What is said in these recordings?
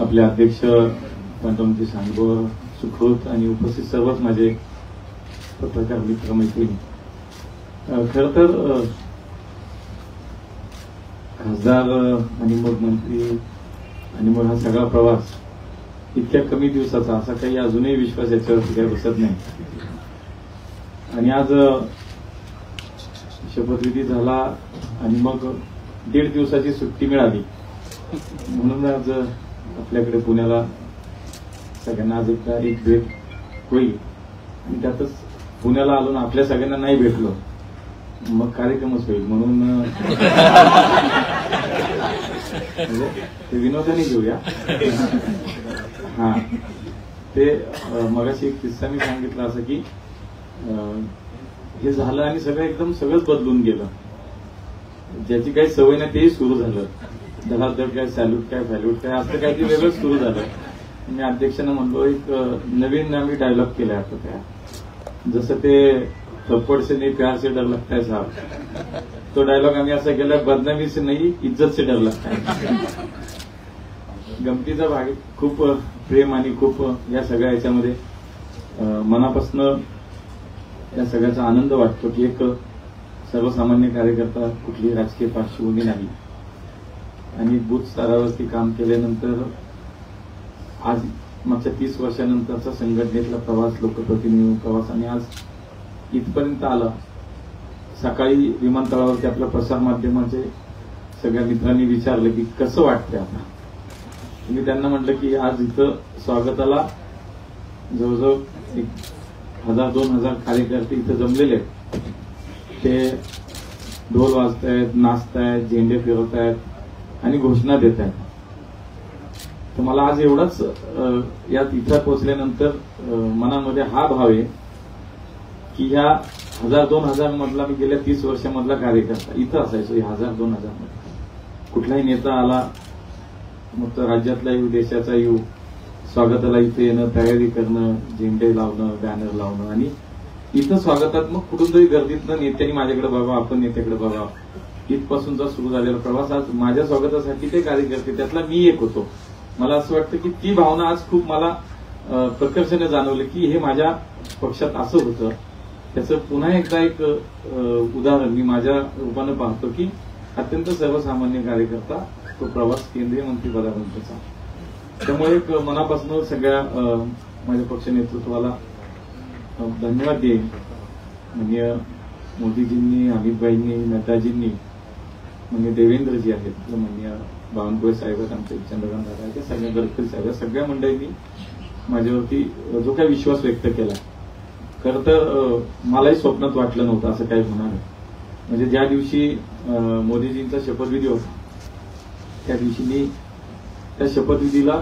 आपले अध्यक्ष पंतप्रधान सांगोर, सुखोत आणि उपस्थित सर्वच माझे पत्रकार मित्र मैत्रिणी, खरं तर खासदार आणि मग मंत्री आणि मग हा सगळा प्रवास इतक्या कमी दिवसाचा असा काही अजूनही विश्वास याच्यावरती काही बसत नाही. आणि आज शपथविधी झाला आणि मग 1.5 दिवसाची सुट्टी मिळाली म्हणून आज आपल्याकडे पुण्याला सगळ्यांना आज एक भेट होईल. आणि त्यातच पुण्याला आलो ना आपल्या सगळ्यांना नाही भेटलो मग कार्यक्रमच होईल म्हणून ते विनोदाने घेऊया. हा ते मगाशी एक किस्सा मी सांगितला असं की हे झालं आणि सगळंच बदलून गेलं. ज्याची काही सवय नाही तेही सुरू झालं. धडाधड काय सॅल्यूट काय फॅल्यूट काय असं काहीतरी वेगळंच सुरू झालं. मी अध्यक्षांना म्हणलो एक नवीन आम्ही डायलॉग केलाय आता त्या जसं ते थप्पड़ से नहीं प्यार से डर लगता है साहब, तो डायलॉग आम्ही असा केला बदनामी से नहीं इज्जत से डर लगता है. गमतीचा भाग खूप प्रेम आणि खूप या सगळ्या याच्यामध्ये मनापासून या सगळ्याचा आनंद वाटतो की एक सर्वसामान्य कार्यकर्ता कुठली राजकीय पार्श्वभूमी नाही आणि बूथ स्तरावरती काम केल्यानंतर आज मागच्या 30 वर्षानंतरचा संघटनेतला प्रवास, लोकप्रतिनिधी प्रवास आणि आज इथपर्यंत आला. सकाळी विमानतळावरती आपल्या प्रसार माध्यमाचे सगळ्या मित्रांनी विचारलं की कसं वाटतंय आता. मी त्यांना म्हटलं की आज इथं स्वागताला जवळजवळ 1000-2000 कार्यकर्ते इथं जमलेले आहेत. ते ढोल वाजतायत, नाचतायत, झेंडे फिरवतायत आणि घोषणा देत आहेत. तर मला आज एवढाच यात इथं पोहोचल्यानंतर मनामध्ये हा भाव आहे की ह्या 1000-2000 मधला मी गेल्या 30 वर्षामधला कार्यकर्ता इथं असायचो. 1000-2000 मध्ये कुठलाही नेता आला मग तो राज्यातला येऊ, देशाचा येऊ, स्वागताला इथे येणं, तयारी करणं, झेंडे लावणं, बॅनर लावणं आणि इथं स्वागतात मग कुठून तरी गर्दीतनं नेत्यांनी माझ्याकडे बघा, आपण नेत्याकडे बघा, इथपासूनचा सुरू झालेला प्रवास आज माझ्या स्वागतासाठी ते कार्यकर्ते त्यातला मी एक होतो. मला असं वाटतं की ती भावना आज खूप मला प्रकर्षाने जाणवलं की हे माझ्या पक्षात असं होतं. त्याचं पुन्हा एकदा एक उदाहरण मी माझ्या रूपानं पाहतो की अत्यंत सर्वसामान्य कार्यकर्ता तो प्रवास केंद्रीय मंत्रिपदापर्यंतचा. त्यामुळे एक मनापासून सगळ्या माझ्या पक्ष नेतृत्वाला धन्यवाद देईन. म्हणजे मोदीजींनी, अमितभाईंनी, नड्डाजींनी, म्हणजे देवेंद्रजी आहेत, म्हणजे बावनकुळे साहेब आहेत, आमचे चंद्रकांत दादा आहेत, सगळ्या गडकरी साहेब, सगळ्या मंडळींनी माझ्यावरती जो काही विश्वास व्यक्त केला. खरं तर मलाही स्वप्नात वाटलं नव्हतं असं काही होणार नाही. म्हणजे ज्या दिवशी मोदीजींचा शपथविधी होता त्या दिवशी मी त्या शपथविधीला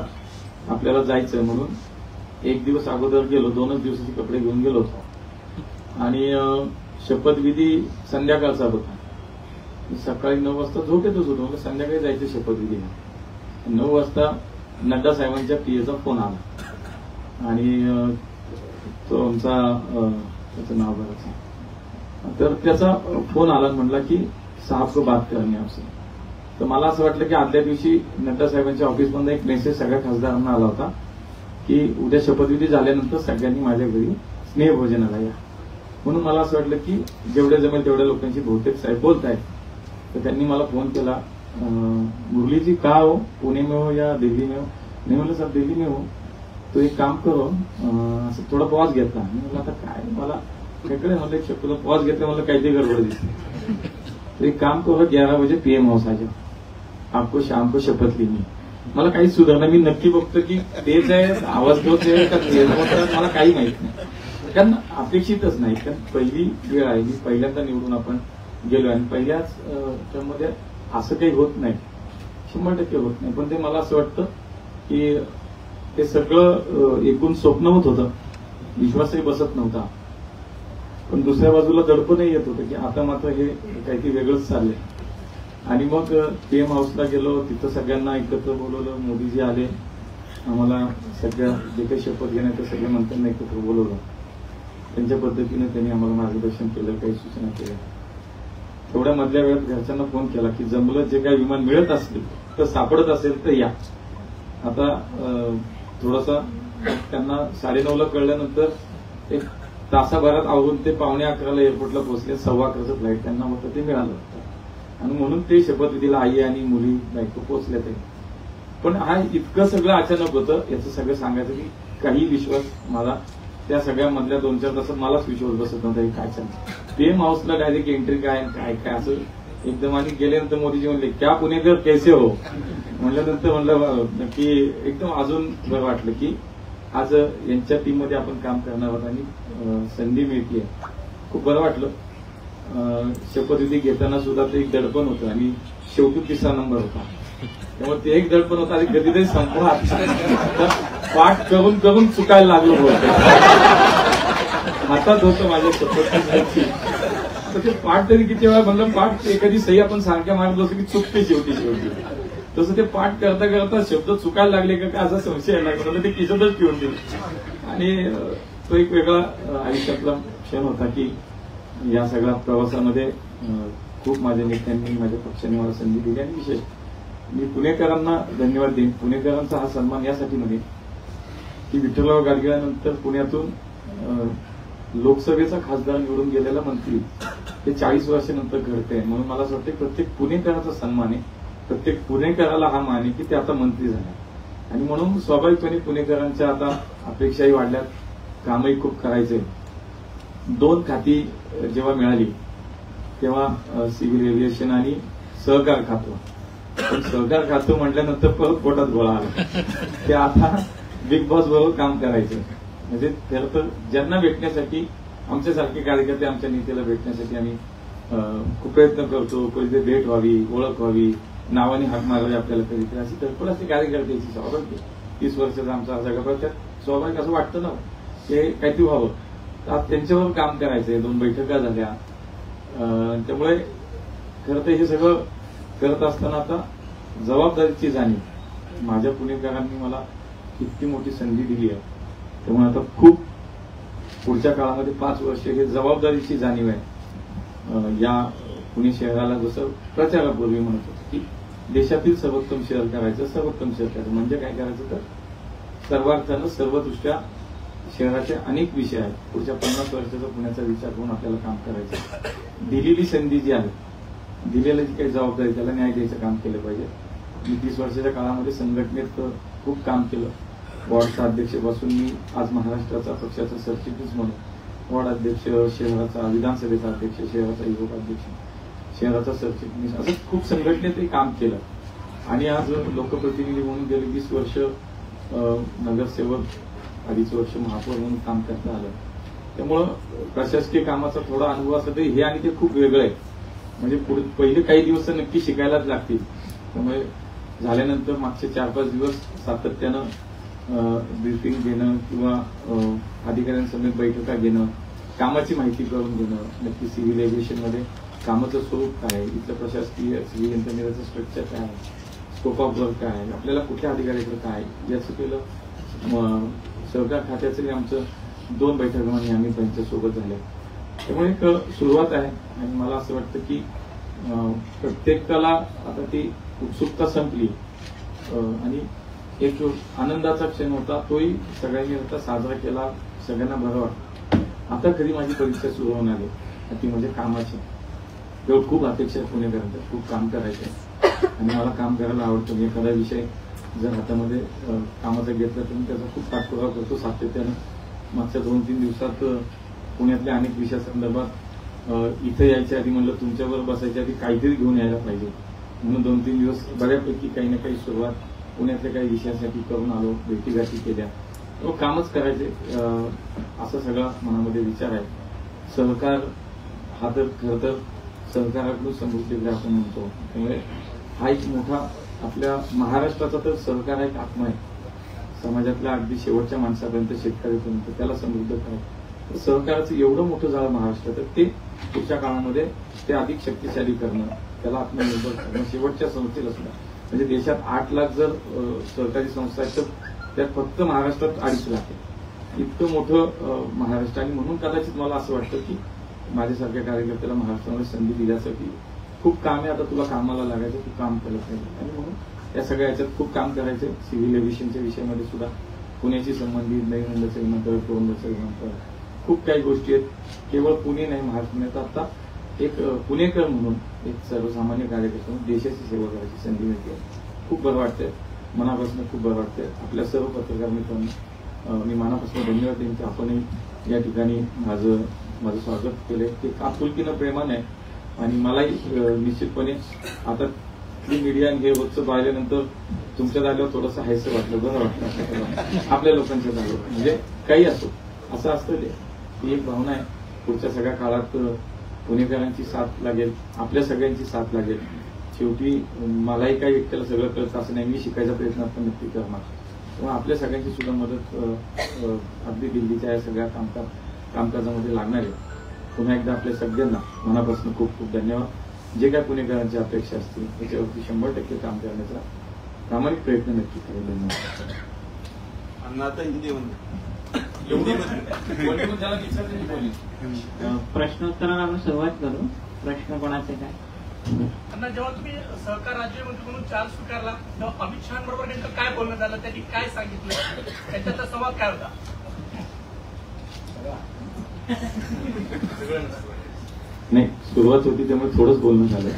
आपल्याला जायचं म्हणून 1 दिवस अगोदर गेलो, 2च दिवसाचे कपडे घेऊन गेलो होतो आणि शपथविधी संध्याकाळचा होता. सकाळी 9 वाजता झोपेतच होतो, म्हणजे संध्याकाळी जायचं शपथविधीला. 9 वाजता नड्डा साहेबांच्या पीएचा फोन आला आणि तो आमचा त्याचं नाव बघायचं तर त्याचा फोन आला म्हटला की साहब को बात करणे आपसे. तर मला असं वाटलं की आदल्या दिवशी नड्डा साहेबांच्या ऑफिसमधून एक मेसेज सगळ्या खासदारांना आला होता की उद्या शपथविधी झाल्यानंतर सगळ्यांनी माझ्या घरी स्नेहभोजनाला या. म्हणून मला असं वाटलं की जेवढे जमेल तेवढ्या लोकांशी बहुतेक साहेब बोलत आहेत. तर त्यांनी मला फोन केला, मुरली जी का हो, पुणे में हो या दिल्ली में हो. नाही म्हणलं साहेब दिल्ली में हो, तो एक काम करो, असं थोडा पॉज घेतला. मी म्हटलं आता काय मला वेगळे म्हणलं एक तुला पॉज घेतला, मला काहीतरी गडबड दिसते. तो एक काम करो 11 बजे PM हाऊस आ जाओ, आपको शाम को शपथ लेनी. मला काही सुधारणा मी नक्की बघतो की तेच आहे, आवाज तोच आहे का तेच होतं, मला काही माहित नाही. कारण अपेक्षितच नाही, कारण पहिली वेळ आहे, मी पहिल्यांदा निवडून आपण गेलो आणि पहिल्याच त्यामध्ये असं काही होत नाही, 100% होत नाही. पण ते मला असं वाटतं की ते सगळं एकूण स्वप्नवत होतं, विश्वासही बसत नव्हता. पण दुसऱ्या बाजूला दडपणही येत होतं की आता मात्र हे काहीतरी वेगळंच चाललंय. आणि मग PM हाऊसला गेलो, तिथं सगळ्यांना एकत्र बोलवलं, मोदीजी आले, आम्हाला सगळ्या जे काही शपथ घेण्याचं सगळ्या मंत्र्यांना एकत्र बोलवलं. त्यांच्या पद्धतीने त्यांनी आम्हाला मार्गदर्शन केलं, काही सूचना केल्या. तेवढ्या मधल्या वेळात घरच्यांना फोन केला की जमलं जे काही विमान मिळत असतील तर सापडत असेल तर या. आता थोडासा त्यांना 9:30ला कळल्यानंतर एक तासाभरात आवरून ते 11:15ला एअरपोर्टला पोहोचले. 11:15चं फ्लाईट त्यांना होतं ते मिळालं होतं आणि म्हणून ते शपथविधीला आई आणि मुली बायको पोहोचल्या. ते पण हा इतकं सगळं अचानक होतं. याचं सगळं सांगायचं की काही विश्वास मला त्या सगळ्यामधल्या 2-4 तासात मलाच विश्वास बसत नव्हता काय चाललं. PM हाऊसला डायरेक्ट एंट्री काय काय असं एकदम. आणि गेल्यानंतर मोदीजी म्हणले क्या पुणेकर कैसे हो म्हणल्यानंतर म्हणलं नक्की एकदम अजून बरं वाटलं की आज यांच्या टीममध्ये आपण काम करणार आहोत आणि संधी मिळते. खूप बरं वाटलं. शपथविधी घेताना सुद्धा ते एक दडपण होतं आणि शेवटी 3रा नंबर होता. त्यामुळे ते एक दडपण होतं आणि कधीतरी संपणार पाठ करून करून चुकायला लागलो होतं. हातात होतं माझ्या शपथविधीची. तर ते पाठ तरी किती वेळा म्हणलं पाठ एखादी सही आपण सारख्या मारत असतो की चुकते शेवटी तसं ते पाठ करता करता शब्द चुकायला लागले का असा संशय यायला लागला. ते किचतच ठेवून दिले आणि तो एक वेगळा आयुष्यातला क्षण होता की या सगळ्या प्रवासामध्ये खूप माझ्या नेत्यांनी माझ्या पक्षाने मला संधी दिली. आणि विशेष मी पुणेकरांना धन्यवाद देईन. पुणेकरांचा हा सन्मान यासाठी म्हणेन की विठ्ठलराव गाडगिळानंतर पुण्यातून लोकसभेचा खासदार निवडून गेलेला मंत्री हे 40 वर्षानंतर घडते. म्हणून मला असं वाटतं प्रत्येक पुणेकराचा सन्मान आहे. प्रत्येक पुणेकराला हा मान आहे की ते आता मंत्री झाले. आणि म्हणून स्वाभाविकपणे पुणेकरांच्या आता अपेक्षाही वाढल्यात. कामही खूप करायचंय. 2 खाती जेव्हा मिळाली तेव्हा सिव्हिल एव्हिएशन आणि सहकार खातं. पण सहकार खातं म्हटल्यानंतर परत पोटात गोळा आला. ते आता बिग बॉस बरोबर काम करायचं. म्हणजे खरं तर ज्यांना भेटण्यासाठी आमच्यासारखे कार्यकर्ते आमच्या नेत्याला भेटण्यासाठी आम्ही खूप प्रयत्न करतो. कधी भेट व्हावी, ओळख व्हावी, नावाने हाक मारावी आपल्याला कधीतरी अशी धडपड असते कार्यकर्त्याची. स्वाभाविक 30 वर्षाचा आमचा सगळा त्यात स्वाभाविक असं वाटतं ना की काहीतरी व्हावं. तर त्यांच्यावर काम करायचंय. 2 बैठका झाल्या. त्यामुळे खरं तर हे सगळं करत असताना आता जबाबदारीची जाणीव. माझ्या पुणेकरांनी मला इतकी मोठी संधी दिली आहे. त्यामुळे आता खूप पुढच्या काळामध्ये 5 वर्ष हे जबाबदारीची जाणीव आहे. या पुणे शहराला जसं प्रचारापूर्वी म्हणत होतं की देशातील सर्वोत्तम शहर करायचं. सर्वोत्तम शहर करायचं म्हणजे काय करायचं तर सर्वार्थानं सर्वदृष्ट्या शहराचे अनेक विषय आहेत. पुढच्या 50 वर्षाचा पुण्याचा विचार करून आपल्याला काम करायचं. दिलेली संधी जी आहे, दिलेली जी काही जबाबदारी त्याला न्याय द्यायचं काम केलं पाहिजे. मी 30 वर्षाच्या काळामध्ये संघटनेत खूप काम केलं. वॉर्डचा अध्यक्षपासून मी आज महाराष्ट्राचा पक्षाचा सरचिटणीस म्हणून वॉर्ड अध्यक्ष, शहराचा विधानसभेचा अध्यक्ष, शहराचा युवक अध्यक्ष, शहराचा सरचिटणीस असं खूप संघटनेतही काम केलं. आणि आज लोकप्रतिनिधी म्हणून गेले 20 वर्ष नगरसेवक, 2.5 वर्ष महापौर म्हणून काम करता आलं. त्यामुळं प्रशासकीय कामाचा थोडा अनुभव असला तरी हे आणि ते खूप वेगळं आहे. म्हणजे पहिले काही दिवस नक्की शिकायलाच लागतील. त्यामुळे झाल्यानंतर मागचे 4-5 दिवस सातत्यानं ब्रीफिंग घेणं किंवा अधिकाऱ्यांसमेत बैठका घेणं, कामाची माहिती करून घेणं, नक्की सिव्हिल एव्हिएशनमध्ये कामाचं स्वरूप काय, इथलं प्रशासकीय सिव्हिल इंजिनिअरचं स्ट्रक्चर काय, स्कोप ऑफ वर्क काय, आपल्याला कुठल्या अधिकाऱ्याकडे काय, याचं केलं. सहकार खात्याचंही आमचं 2 बैठकांनी आम्ही त्यांच्यासोबत झाल्या. त्यामुळे एक सुरुवात आहे. आणि मला असं वाटतं की प्रत्येकाला आता ती उत्सुकता संपली आणि एक आनंदाचा क्षण होता. तोही सगळ्यांनी आता साजरा केला. सगळ्यांना बरं वाटतं. आता कधी माझी परीक्षा सुरू होणार आहे ती म्हणजे कामाची. तेव्हा खूप अपेक्षा पुणेकरांच्या. खूप काम करायचं आणि मला काम करायला आवडतं. एखादा विषय जर हातामध्ये कामाचा घेतला तर मी त्याचा खूप पाठपुरावा करतो सातत्यानं. मागच्या 2-3 दिवसात पुण्यातल्या अनेक विषयासंदर्भात इथे यायच्या आधी म्हणलं तुमच्याबरोबर बसायच्या आधी काहीतरी घेऊन यायला पाहिजे म्हणून 2-3 दिवस बऱ्यापैकी काही ना काही सुरुवात पुण्यातल्या काही विषयासाठी करून आलो. भेटीगाठी केल्या. कामच करायचे असा सगळा मनामध्ये विचार आहे. सहकार हा तर खरं तर सहकाराकडून समृद्धीकडे आपण म्हणतो. त्यामुळे हा एक मोठा आपल्या महाराष्ट्राचा तर सहकार एक आत्मा आहे. समाजातल्या अगदी शेवटच्या माणसापर्यंत, शेतकऱ्यापर्यंत त्याला समृद्ध करायचं. सहकाराचं एवढं मोठं झालं महाराष्ट्रात, तर ते पुढच्या काळामध्ये ते अधिक शक्तिशाली करणं, त्याला आत्मनिर्भर करणं, शेवटच्या संस्थेला सुद्धा. म्हणजे देशात 8 लाख जर सहकारी संस्था आहेत तर त्यात फक्त महाराष्ट्रात 2.5 लाख आहे. इतकं मोठं महाराष्ट्र. आणि म्हणून कदाचित मला असं वाटतं की माझ्यासारख्या कार्यकर्त्याला महाराष्ट्रामध्ये संधी दिल्यासाठी खूप काम आहे. आता तुला कामाला लागायचं, तू काम केलं पाहिजे. आणि म्हणून या सगळ्या याच्यात खूप काम करायचं. सिव्हिल एव्हिएशनच्या विषयामध्ये सुद्धा पुण्याशी संबंधित नवी मुंबईचं विमानतळ, टोरंटोचं विमानतळ, खूप काही गोष्टी आहेत. केवळ पुणे नाही, महाराष्ट्रात आता एक पुणेकर म्हणून, एक सर्वसामान्य कार्यकर्ता म्हणून देशाची सेवा करायची संधी मिळते. खूप बरं वाटतंय, मनापासून खूप बरं वाटतंय. आपल्या सर्व पत्रकार मित्रांनी मी मनापासून धन्यवाद देईन की आपणही या ठिकाणी माझं स्वागत केलंय. ते आपुलकीनं प्रेमाने आहे. आणि मलाही निश्चितपणे आता मीडिया हे रोजचं पाहिल्यानंतर तुमच्या जागेवर थोडंसं हायसं वाटलं, बरं वाटतं आपल्या लोकांच्या जागेवर. म्हणजे काही असो, असं असतं ते, ती एक भावना आहे. पुढच्या सगळ्या काळात पुणेकरांची साथ लागेल, आपल्या सगळ्यांची साथ लागेल. शेवटी मलाही काही एकट्याला सगळं कळतं असं नाही, मी शिकायचा प्रयत्न आपण नक्की करणार. तेव्हा आपल्या सगळ्यांची सुद्धा मदत अगदी दिल्लीच्या या सगळ्या कामकाजामध्ये लागणार आहे. पुन्हा एकदा आपल्या सगळ्यांना मनापासून खूप खूप धन्यवाद. जे काय पुणेकरांच्या अपेक्षा असतील त्याच्यावरती 100% काम करण्याचा प्रामाणिक प्रयत्न नक्की करेल. धन्यवाद. प्रश्नोत्तराला आपण सुरुवात करू. प्रश्न कोणाचे काय? अण्णा, जेव्हा तुम्ही सहकार राज्यमंत्री म्हणून चार्ज स्वीकारला तेव्हा अमित शहाबरोबर नेमकं काय बोलणं झालं, त्यांनी काय सांगितलं, त्यांच्यातला संवाद काय होता? नाही, सुरुवात होती त्यामुळे थोडंच बोलणं झालं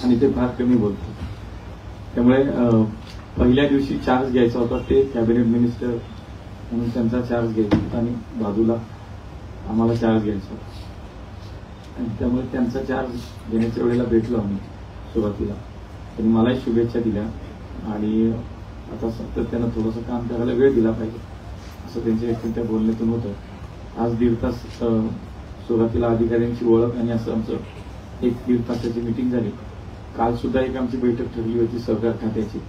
आणि ते फार कमी बोलतो. त्यामुळे पहिल्या दिवशी चार्ज घ्यायचा होता, ते कॅबिनेट मिनिस्टर म्हणून त्यांचा चार्ज घ्यायचा होता आणि बाजूला आम्हाला चार्ज घ्यायचा होता. आणि त्यामुळे त्यांचा चार्ज घेण्याच्या वेळेला भेटलो आम्ही सुरुवातीला. त्यांनी मलाही शुभेच्छा दिल्या आणि आता सातत्यानं थोडंसं काम करायला वेळ दिला पाहिजे असं त्यांच्या एकट्या बोलण्यातून होतं. आज 1.5 तास सुरुवातीला अधिकाऱ्यांची ओळख आणि असं आमचं 1-1.5 तासाची मीटिंग झाली. काल सुद्धा एक आमची बैठक ठरली होती सहकार खात्याची.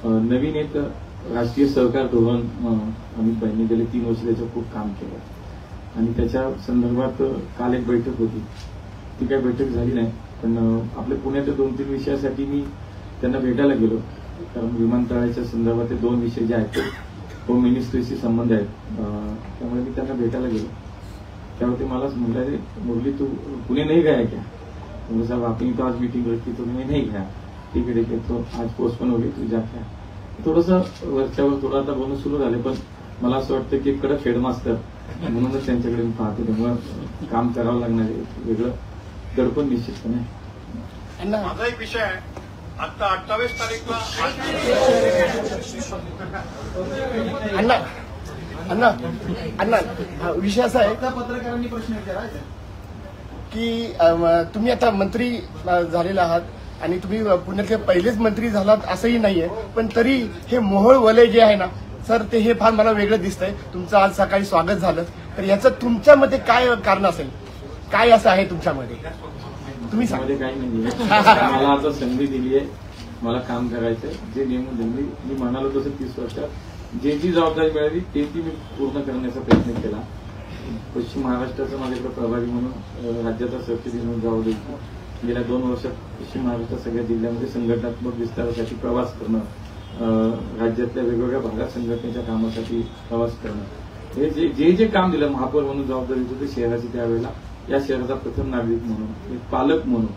नवीन एक राष्ट्रीय सहकार धोरण अमित भाईंनी गेले 3 वर्ष त्याचं खूप काम केलं आणि त्याच्या संदर्भात काल एक बैठक होती. ती काही बैठक झाली नाही, पण आपल्या पुण्याच्या 2-3 विषयासाठी मी त्यांना भेटायला गेलो. कारण विमानतळाच्या संदर्भात ते 2 विषय जे आहेत ते होम मिनिस्ट्रीशी संबंध आहेत. त्यामुळे मी त्यांना भेटायला गेलो. त्यामुळे ते मलाच म्हणाले, मुरली तू पुणे नहीं गया क्या? तो साहब आपकी तो आज मीटिंग रखी तो मैं नहीं गया. ठीक है तो आज पोस्टपोन हो गई, तू जाके आ. थोडंसं वरच्यावर थोडं आता बोलणं सुरू झाले, पण मला असं वाटतं की कडक हेडमास्टर म्हणूनच त्यांच्याकडे मी पाहतो. त्यामुळे काम करावं लागणार आहे, वेगळं दडपण निश्चितपणे. माझा एक विषय आहे, आता 28 तारीखला अण्णा विषय असा आहे, पत्रकारांनी प्रश्न विचारायचा की तुम्ही आता मंत्री झालेला आहात आणि तुम्ही पुण्यातले पहिलेच मंत्री झालात असंही नाहीये, पण तरी हे मोहोळ वलय जे आहे ना सर, ते हे फार मला वेगळं दिसतंय. तुमचं आज सकाळी स्वागत झालं, तर याचं तुमच्यामध्ये काय कारण असेल? काय असं आहे तुमच्यामध्ये? तुम्ही सांगा. काही नाही, मला आता संधी दिली आहे, मला काम करायचंय. जे नेमून मी म्हणालो तसं 30 वर्षात जी जबाबदारी मिळाली ती मी पूर्ण करण्याचा प्रयत्न केला. पश्चिम महाराष्ट्राचा माझ्याकडे प्रभारी म्हणून राज्याचा सरचिटणीस म्हणून जबाबदारी गेल्या 2 वर्षात पश्चिम महाराष्ट्रात सगळ्या जिल्ह्यामध्ये संघटनात्मक विस्तारासाठी प्रवास करणं, राज्यातल्या वेगवेगळ्या भागात संघटनेच्या कामासाठी प्रवास करणं, हे जे काम दिलं महापौर म्हणून जबाबदारी होती शहराची, त्यावेळेला या शहराचा प्रथम नागरिक म्हणून, एक पालक म्हणून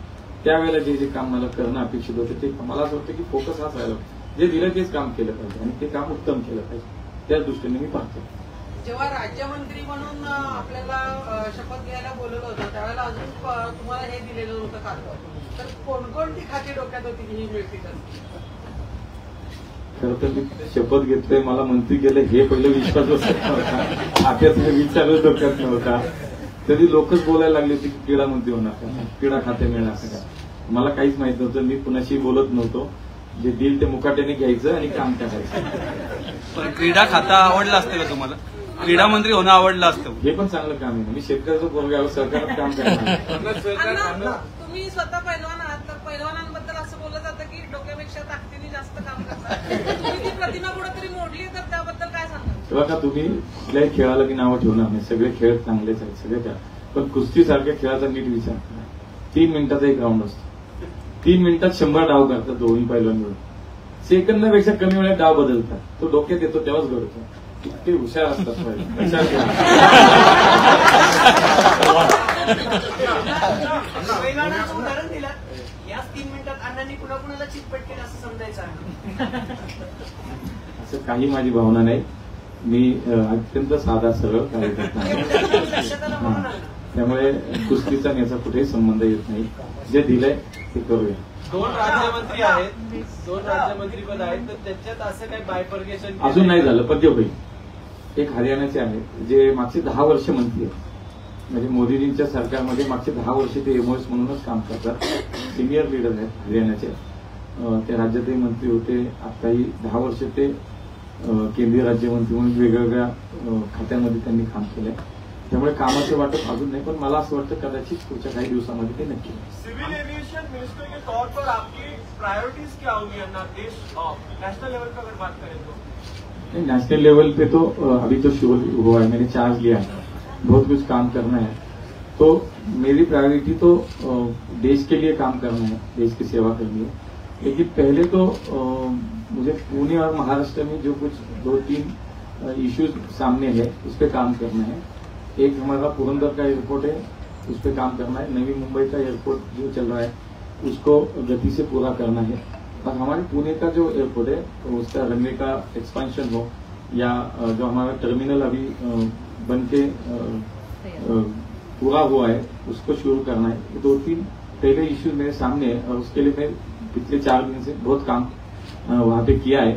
त्यावेळेला जे काम मला करणं अपेक्षित होतं ते मला असं वाटतं की फोकस हाच राहिला. जे दिलं तेच काम केलं पाहिजे आणि ते काम उत्तम केलं पाहिजे, त्याच दृष्टीने मी पाहतो. जेव्हा राज्यमंत्री म्हणून आपल्याला शपथ घ्यायला बोलवलं होतं त्यावेळेला अजून तुम्हाला हे दिलेलं नव्हतं खातं, तर कोणकोणती खाती डोक्यात होती की ही मिळतील? खरं तर मी शपथ घेतलोय, मला मंत्री केलं हे पहिलं विश्वास बसत नव्हता, आता विचारच डोक्यात नव्हता. तरी लोकच बोलायला लागले होते की क्रीडा मंत्री होणार का, क्रीडा खाते मिळणार का. मला काहीच माहित नव्हतं, मी कुणाशी बोलत नव्हतो. जे दिल ते मुकाट्याने घ्यायचं आणि काम करायचं. पण क्रीडा खाता आवडलं असतं का तुम्हाला? क्रीडा मंत्री होणं आवडलं असतं? हे पण चांगलं काम आहे. मी शेतकऱ्याचं पोरगा सरकारच काम करणार. तुम्ही स्वतः पैलवान आहात, तर पैलवानांबद्दल असं बोललं जातं की डोक्यापेक्षा ताकदीने जास्त काम करतात. तुम्ही ती प्रतिमा कुठेतरी मोडली, तर त्याबद्दल काय सांगता? तेव्हा का तुम्ही कुठल्याही खेळाला की नावं ठेवणार नाही, सगळे खेळ चांगलेच आहेत सगळे त्या, पण कुस्तीसारख्या खेळाचा नीट विचार करा. 3 मिनिटाचा एक राऊंड असतो, 3 मिनिटात 100 डाव करतात दोन्ही पैलवान मिळून. सेकंदापेक्षा कमी वेळात डाव बदलतात. तो डोक्यात येतो तेव्हाच घडतो. ते हुशार असतात. पैलवानाचं उदाहरण दिलं, याच 3 मिनिटात अण्णांनी पुन्हा कुणाला चितपट केलं असं समजायचं आहे. असं काही माझी भावना नाही. मी अत्यंत साधा सरळ कार्यकर्ता आहे. लक्षात म्हणून हा. त्यामुळे कुस्तीचा आणि याचा कुठेही संबंध येत नाही. जे दिलंय ते करूया. 2 राज्यमंत्री आहेत, 2 राज्यमंत्रीपद आहेत, तर त्याच्यात असं काही बायफर्गेशन अजून नाही झालं, पण ते होईल. एक हरियाणाचे आहेत जे मागचे 10 वर्ष मंत्री आहेत. म्हणजे मोदीजींच्या सरकारमध्ये मागचे 10 वर्ष ते एमओएस म्हणूनच काम करतात. सिनियर लीडर आहेत हरियाणाचे. ते राज्यातही मंत्री होते. आताही 10 वर्ष ते केंद्रीय राज्यमंत्री म्हणून वेगवेगळ्या खात्यांमध्ये त्यांनी काम केलंय. त्यामुळे कामाचं वाटप अजून नाही, पण मला असं वाटतं कदाचित पुढच्या काही दिवसामध्ये ते नक्की होईल. सिविल एविएशन मिनिस्टर के तौर पर आपकी प्रायोरिटीज क्या होगी अन्ना, देश नेशनल लेवल पर अगर बात करें तो? नेशनल लेवल पे तो अभी तो शुरू हुआ है. मैंने चार्ज लिया है, बहुत कुछ काम करना है. तो मेरी प्रायोरिटी तो देश के लिए काम करना है, देश की सेवा करनी है. लेकिन पहले तो मुझे पुणे और महाराष्ट्र में जो कुछ 2-3 इश्यूज सामने है उस पर काम करना है. एक हमारा पुरंदर का एयरपोर्ट है, उस पर काम करना है. नवी मुंबई का एयरपोर्ट जो चल रहा है उसको गति से पूरा करना है. और हमारे पुणे का जो एयरपोर्ट है उसका रनवे का एक्सपेंशन हो, या जो हमारा टर्मिनल अभी बन के पूरा हुआ है उसको शुरू करना है. 2-3 पहले इश्यूज मेरे सामने है और उसके लिए मैं पिछले 4 दिन से बहुत काम वहाँ पे किया है.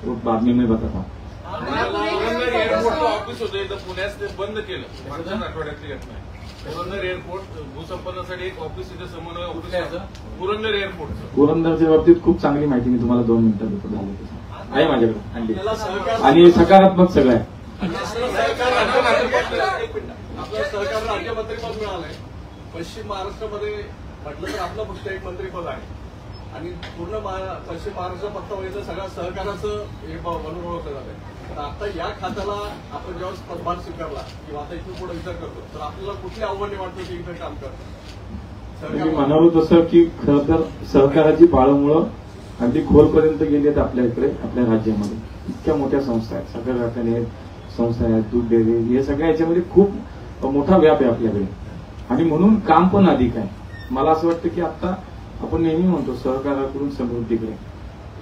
तो बाद में मैं बताता हूँ. पुरंदर एअरपोर्टचं ऑफिस होतं इथं पुण्यात, ते बंद केलं. मागच्याच आठवड्यातली घटना आहे. पुरंदर एअरपोर्ट भूसंपन्नासाठी एक ऑफिस इथे समन्वय ऑफिस आहे. पुरंदर एअरपोर्टचं पुरंदरच्या बाबतीत खूप चांगली माहिती मी तुम्हाला 2 मिनिटात देतो. झालं तसं आहे माझ्याकडे आणली. आणि सकारात्मक सगळं आहे. आपलं सहकार राज्यमंत्रीपद मिळालंय. पश्चिम महाराष्ट्रामध्ये म्हटलं तर आपलं फक्त एक मंत्रीपद आहे आणि पूर्ण पश्चिम महाराष्ट्र पत्तावळीचं सगळं सहकाराचं हे म्हणून ओळखलं जात आहे. तर आता या खात्याला आपण जेव्हा पदभार स्वीकारला किंवा आता इथून पुढे विचार करतो तर आपल्याला कुठली आव्हाने वाटतं की इथे काम करतं? मी म्हणालो तसं की खरं तर सहकाराची पाळंमुळं अगदी खोलपर्यंत गेली आहेत आपल्या इकडे, आपल्या राज्यामध्ये. इतक्या मोठ्या संस्था आहेत, साखर कारखाने आहेत, संस्था आहेत, दूध डेअरी, हे सगळ्या याच्यामध्ये खूप मोठा व्याप आहे आपल्याकडे. आणि म्हणून काम पण अधिक आहे. मला असं वाटतं की आता आपण नेहमी म्हणतो सहकाराकडून समृद्धीकडे,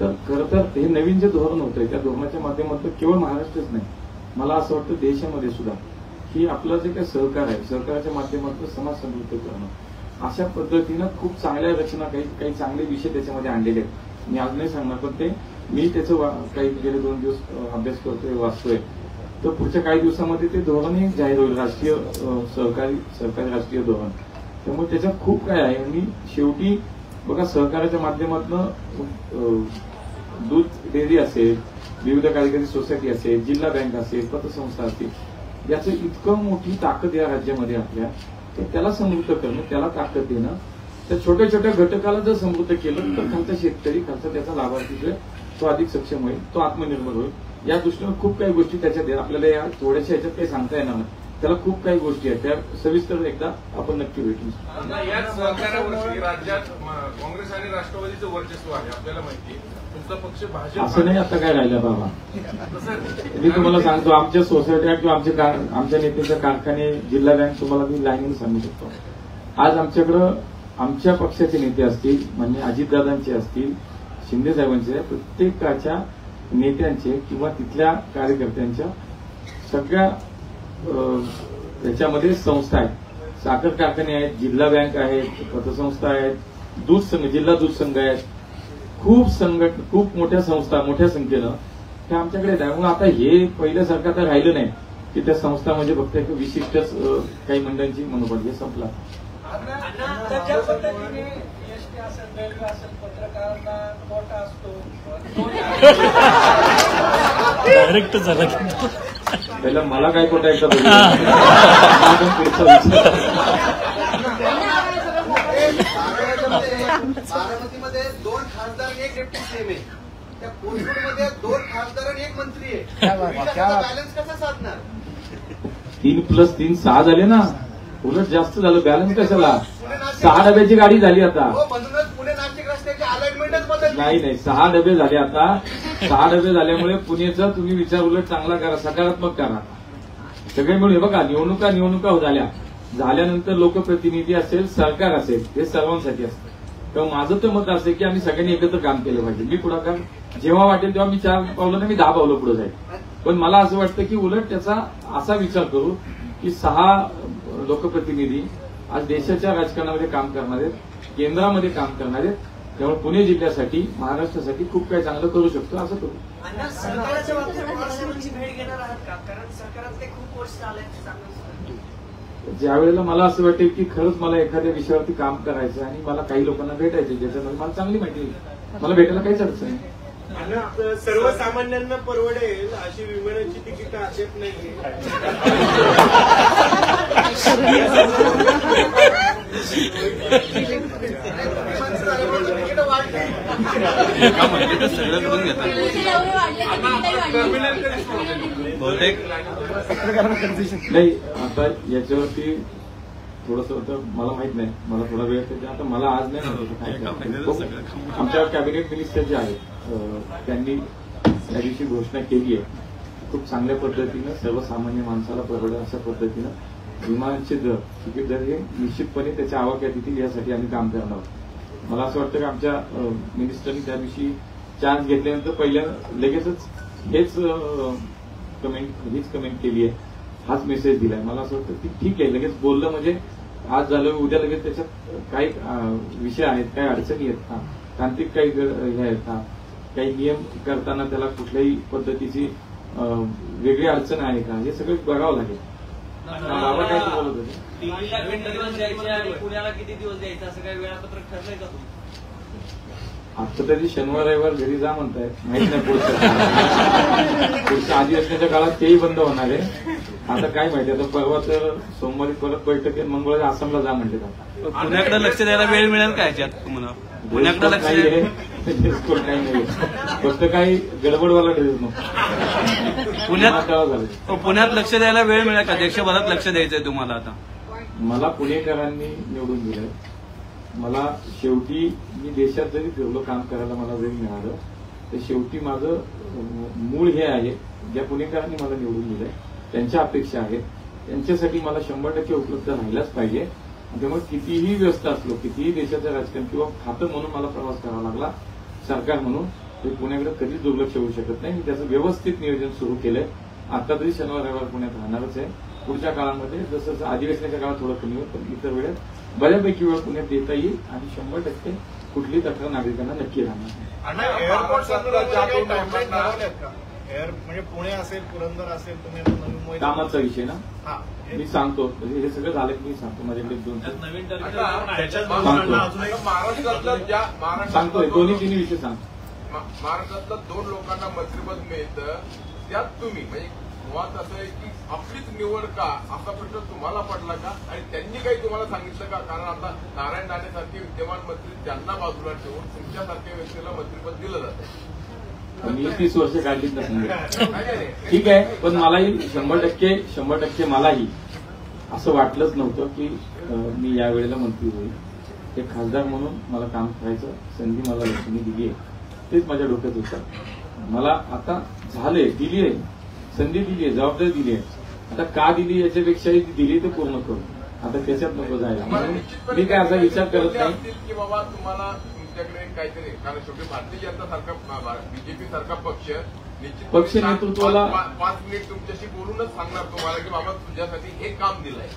तर खरं तर हे नवीन जे धोरण होतंय त्या धोरणाच्या माध्यमातून केवळ महाराष्ट्रच नाही, मला असं वाटतं देशामध्ये सुद्धा की आपलं जे काही सहकार आहे, सहकाराच्या माध्यमातून समाज समृद्ध करणं, अशा पद्धतीनं खूप चांगल्या रचना, काही चांगले विषय त्याच्यामध्ये आणलेले आहेत. मी आज नाही सांगणार, पण ते मी त्याचं काही गेले 2 दिवस अभ्यास करतोय, वाचतोय. तर पुढच्या काही दिवसामध्ये ते धोरणही जाहीर होईल, राष्ट्रीय सरकारी राष्ट्रीय धोरण. त्यामुळे त्याच्यात खूप काय आहे. आणि शेवटी बघा, सहकाराच्या माध्यमातून दूध डेअरी असेल, विविध कार्यकारी सोसायटी असेल, जिल्हा बँक असेल, पतसंस्था असेल, याचं इतकं मोठी ताकद या राज्यामध्ये आपल्या, तर त्याला समृद्ध करणं, त्याला ताकद देणं. त्या छोट्या छोट्या घटकाला जर समृद्ध केलं तर खालचा शेतकरी, खालचा त्याचा लाभार्थी जो तो अधिक सक्षम होईल, तो आत्मनिर्भर होईल. या दृष्टीनं खूप काही गोष्टी त्याच्यात आपल्याला या थोड्याशा ह्याच्यात काही सांगता येणार नाही. त्याला खूप काही गोष्टी आहेत, त्या सविस्तर एकदा आपण नक्की भेटू. याच सहकार्यावरती राज्यात काँग्रेस आणि राष्ट्रवादीचं वर्चस्व आहे, आपल्याला माहिती आहे. तुमचा पक्ष भाजप असं नाही आता काय राहिलं बाबा. मी तुम्हाला सांगतो, आमच्या सोसायट्या किंवा आमच्या नेत्यांच्या कारखाने, जिल्हा बँक तुम्हाला मी लाईनीने सांगू शकतो. आज आमच्याकडं आमच्या पक्षाचे नेते असतील, म्हणजे अजितदादांचे असतील, शिंदे साहेबांचे, प्रत्येकाच्या नेत्यांचे किंवा तिथल्या कार्यकर्त्यांच्या सगळ्या त्याच्यामध्ये संस्था आहेत. साखर कारखाने आहेत, जिल्हा बँक आहेत, पतसंस्था आहेत, दूध संघ, जिल्हा दूध संघ आहेत. खूप मोठ्या संस्था, मोठ्या संख्येनं हे आमच्याकडे आहे. त्यामुळे आता हे पहिल्यासारखं आता राहिलं नाही की त्या संस्था म्हणजे फक्त एक विशिष्टच काही मंडळांची मनोबल, हे संपला. ज्या पद्धतीने एसटी असेल, रेल्वे असेल, पत्रकारांना कोटा असतो, डायरेक्ट झाला पहिला मला काय कोटा एकदा बारामतीमध्ये 2 खासदार आणि 1 डेप्टी सीएम आहे. त्या कोथरूडमध्ये 2 खासदार आणि 1 मंत्री आहे. बॅलन्स कसा साधणार? 3+3 6 झाले ना, उलट जास्त झालं. बॅलन्स कशाला? 6 डब्याची गाडी झाली आता. म्हणूनच पुणे नाशिक रस्त्याची अलाइनमेंटच बदलली. नाही 6 डबे झाले आता. 6 डबे झाल्यामुळे पुणेचा तुम्ही विचार उलट चांगला करा, सकारात्मक करा. सगळे मिळून बघा, निवडणुका झाल्यानंतर लोकप्रतिनिधी असेल, सरकार असेल, हे सर्वांसाठी असतं. तेव्हा माझं तर मत असं आहे की आम्ही सगळ्यांनी एकत्र काम केलं पाहिजे. मी पुढाकार जेव्हा वाटेल तेव्हा मी 4 पावलं नाही, मी 10 पावलं पुढे जाईल. पण मला असं वाटतं की उलट त्याचा असा विचार करू की 6 लोकप्रतिनिधी आज देशाच्या राजकारणामध्ये काम करणार आहेत, केंद्रामध्ये काम करणार आहेत. त्यामुळे पुणे जिल्ह्यासाठी, महाराष्ट्रासाठी खूप काही चांगलं करू शकतो असं करू. सरकारच्या बाबतीत पवारसाहेबांची भेट घेणार आहात का? कारण सरकारात ते खूप वर्ष झाले ज्या वेळेला मला असं वाटेल की खरंच मला एखाद्या विषयावरती काम करायचं आणि मला काही लोकांना भेटायचं, ज्याच्यामध्ये मला चांगली माहिती आहे, मला भेटायला काहीच अडचण नाही. सर्वसामान्यांना परवडेल अशी विमानाची तिकीट असेच नाही. सगळं करून घेतात बहुतेक. नाही, आता याच्यावरती थोडंसं होतं, मला माहित नाही, मला थोडा वेळ त्याच्या आता मला आज नाही माहिती. आमच्या कॅबिनेट मिनिस्टर जे आहेत त्यांनी त्या दिवशी घोषणा केली आहे खूप चांगल्या पद्धतीनं सर्वसामान्य माणसाला परवडेल अशा पद्धतीनं विमानाचे दर, तिकीट दर हे निश्चितपणे त्याच्या आवाक्यात येतील यासाठी आम्ही काम करणार आहोत. मला असं वाटतं की आमच्या मिनिस्टरनी त्या दिवशी चान्स घेतल्यानंतर पहिल्या लगेचच हीच कमेंट केली आहे, हाच मेसेज दिलाय. मला असं वाटतं की ठीक आहे, लगेच बोललं म्हणजे आज झालं उद्या लगेच त्याच्यात काही विषय आहेत, काही अडचणी आहेत का, तांत्रिक काही हे आहेत का, काही नियम करताना त्याला कुठल्याही पद्धतीची वेगळी अडचण आहे का, हे सगळं बघावं लागेल. बाबा काय बोलत होते? पुण्याला किती दिवस द्यायचं असं काही वेळापत्रक ठरलंय का तुम्ही? आता तरी शनिवार रविवार घरी जा म्हणतायत, माहित नाही पुढच्या अधिवेशनाच्या काळात तेही बंद होणार आहे. आता काय माहिती, आता परवा तर सोमवारी परत बैठक आहे, मंगळवारी आसामला जा म्हणते. पुण्याकडे लक्ष द्यायला वेळ मिळेल का याच्यात तुम्हाला? पुण्याकडे लक्ष काही नाही, फक्त काही गडबडवाला ड्रेस नको. पुण्यात लक्ष द्यायला वेळ मिळेल का? देशभरात लक्ष द्यायचंय तुम्हाला आता? मला पुणेकरांनी निवडून दिलंय. मला शेवटी मी देशात जरी फिरलो काम करायला मला जरी मिळालं तर शेवटी माझं मूळ हे आहे, ज्या पुणेकरांनी मला निवडून दिलंय त्यांच्या अपेक्षा आहेत, त्यांच्यासाठी मला 100% उपलब्ध राहिलाच पाहिजे. त्यामुळे कितीही व्यस्त असलो, कितीही देशाचं राजकारण किंवा खातं म्हणून मला प्रवास करावा लागला सरकार म्हणून, ते पुण्याकडे कधीच दुर्लक्ष होऊ शकत नाही. मी त्याचं व्यवस्थित नियोजन सुरू केलंय. आता तरी शनिवार रविवार पुण्यात राहणारच आहे. पुढच्या काळामध्ये जसं अधिवेशनाच्या काळात थोडं कमी होईल, पण इतर वेळेत बऱ्यापैकी वेळ पुण्यात येता येईल आणि 100% कुठली तक्रार नागरिकांना नक्की राहणार. म्हणजे पुणे असेल, पुरंदर असेल, तुम्ही कामाचा विषय ना, मी सांगतो हे सगळं झालं की मी सांगतो. माझ्याकडे 2 सांगतोय, दोन्ही तिन्ही विषय सांगतो. महाराष्ट्रातल्या 2 लोकांना मंत्रिपद मिळतं, त्यात तुम्ही म्हणजे मुळात असं आहे की आपलीच निवड का असा प्रश्न तुम्हाला पडला का आणि त्यांनी काही तुम्हाला सांगितलं का? कारण आता नारायण राणे सारखे विद्यमान मंत्री त्यांना बाजूला ठेवून तुमच्यासारख्या व्यक्तीला मंत्रिपद दिलं जातं. मी 30 वर्ष काढली तर ठीक आहे, पण मलाही 100% मलाही असं वाटलंच नव्हतं की मी यावेळेला मंत्री होईल. एक खासदार म्हणून मला काम करायचं संधी मला लक्ष्मी दिली आहे, तेच माझ्या डोक्यात होतं. मला आता झालंय, दिली आहे संधी, दिली आहे जबाबदारी, दिली आहे. आता का दिली याच्यापेक्षाही दिली ते पूर्ण करू. आता त्याच्यात नको जायला, म्हणून मी काय असा विचार करत नाही की बाबा तुम्हाला तुमच्याकडे काहीतरी, कारण शेवटी भारतीय जनता सारखा बीजेपी सारखा पक्ष निश्चित पक्ष नेतृत्वाला 5 मिनिट तुमच्याशी बोलूनच सांगणार तुम्हाला की बाबा तुझ्यासाठी हे काम दिलंय.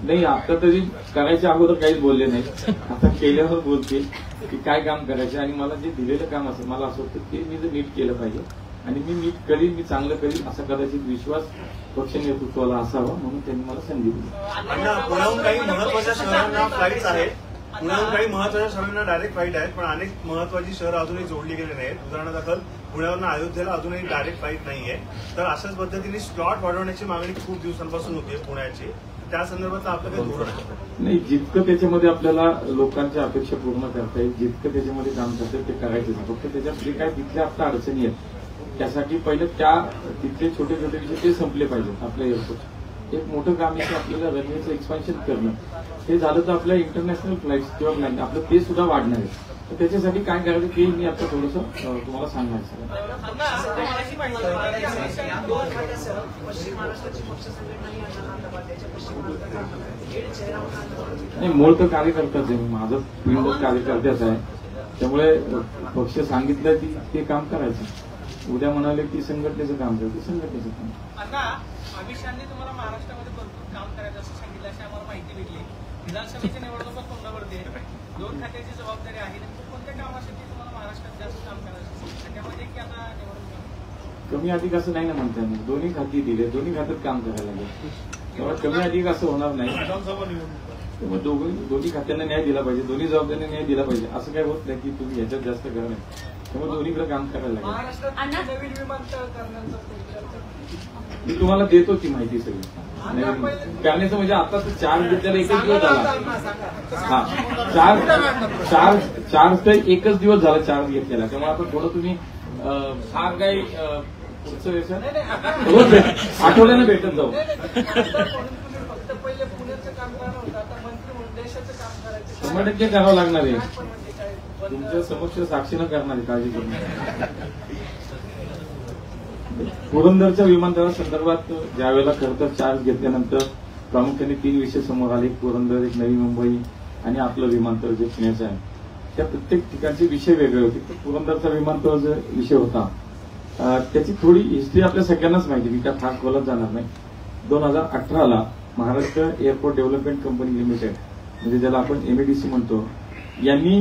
नाही, आता तरी करायच्या अगोदर काहीच बोलले नाही, आता केल्यावर बोलतील की काय काम करायचे आणि मला जे दिलेलं काम असेल मला असं वाटतं ते मी जर नीट केलं पाहिजे आणि मी नीट करीन, मी चांगलं करीन असा कदाचित विश्वास पक्ष नेतृत्वाला असावा, म्हणून त्यांनी मला संधी दिली. पुण्याहून काही महत्वाच्या शहरांना फ्लाईट्स आहेत, पुण्याहून काही महत्वाच्या शहरांना डायरेक्ट फ्लाईट आहेत, पण अनेक महत्वाची शहरं अजूनही जोडली गेली नाहीत. उदाहरणादाखल पुण्यावरून अयोध्येला अजूनही डायरेक्ट फ्लाईट नाहीये. तर अशाच पद्धतीने स्लॉट वाढवण्याची मागणी खूप दिवसांपासून होती पुण्याची. त्या संदर्भात आपलं काही धोरण नाही, जितकं त्याच्यामध्ये आपल्याला लोकांच्या अपेक्षा पूर्ण करता येईल, जितकं त्याच्यामध्ये काम करता येईल ते करायचं. फक्त त्याच्यात जे काय तिथल्या आपल्या अडचणी आहेत त्यासाठी पहिले तिथले छोटे विषय ते संपले पाहिजेत. आपल्या एअरपोर्ट एक मोठं काम आहे की आपल्याला रनवेचं एक्सपान्शन करणं, हे झालं तर आपल्या इंटरनॅशनल फ्लाईट किंवा आपलं ते सुद्धा वाढणार आहे. तर त्याच्यासाठी काय करायचं ते मी आता थोडंसं तुम्हाला सांगणार सर. नाही, मूळ तर कार्यकर्ताच आहे, माझं फील्ड कार्यकर्त्याच आहे. त्यामुळे पक्ष सांगितलं की ते काम करायचं. उद्या म्हणाले की संघटनेचं काम करायचं, संघटनेचं काम. आता अमित शहानी तुम्हाला महाराष्ट्रामध्ये भरपूर काम करायचं असं सांगितलं, अशी आम्हाला माहिती भेटली. विधानसभेच्या निवडणुका तोंडावरती आहे, 2 खात्याची जबाबदारी आहे. नेमकं कोणत्या कामासाठी तुम्हाला महाराष्ट्रात जास्त काम करायचं, त्याच्यामध्ये की आता निवडणूक कमी अधिक असं नाही ना म्हणता येणार. दोन्ही खाती दिले, दोन्ही खात्यात काम करायला लागेल. तेव्हा कमी अधिक असं होणार नाही. मग दोन्ही खात्यांना न्याय दिला पाहिजे, दोन्ही जबाबदारीने न्याय दिला पाहिजे. असं काय होत नाही की तुम्ही ह्याच्यात जास्त करा नाही. त्यामुळे दोन्हीकडे काम करायला लागेल. महाराष्ट्रात नवीन विमानतळ करण्याचा मी तुम्हाला देतो ती माहिती सगळी. करण्याचं म्हणजे आता तर 4 घेतल्याला 1च दिवस झाला. हा, 4 तर 1च दिवस झाला 4 घेतलेला. त्यामुळे आता थोडं तुम्ही फार काही पुढचं रोज आठवड्यानं भेटत जाऊ. फक्त पहिले पुण्याचं काम करणं होतं, आता मंत्री म्हणून देशाचं काम करायचं. 100% करावं लागणार आहे. तुमच्या समक्ष साक्षीनं करणार आहे, काळजी करू नका. पुरंदरच्या विमानतळासंदर्भात ज्यावेळेला खरं तर चार्ज घेतल्यानंतर प्रामुख्याने 3 विषय समोर आले. पुरंदर, एक नवी मुंबई आणि आपलं विमानतळ जे पुण्याचं आहे. त्या प्रत्येक ठिकाणचे विषय वेगळे होते. तर पुरंदरचा विमानतळ जो विषय होता त्याची थोडी हिस्ट्री आपल्या सगळ्यांनाच माहिती, मी काय फार खोलात जाणार नाही. 2018ला Maharashtra airport development company limited, म्हणजे ज्याला आपण MADC म्हणतो, यांनी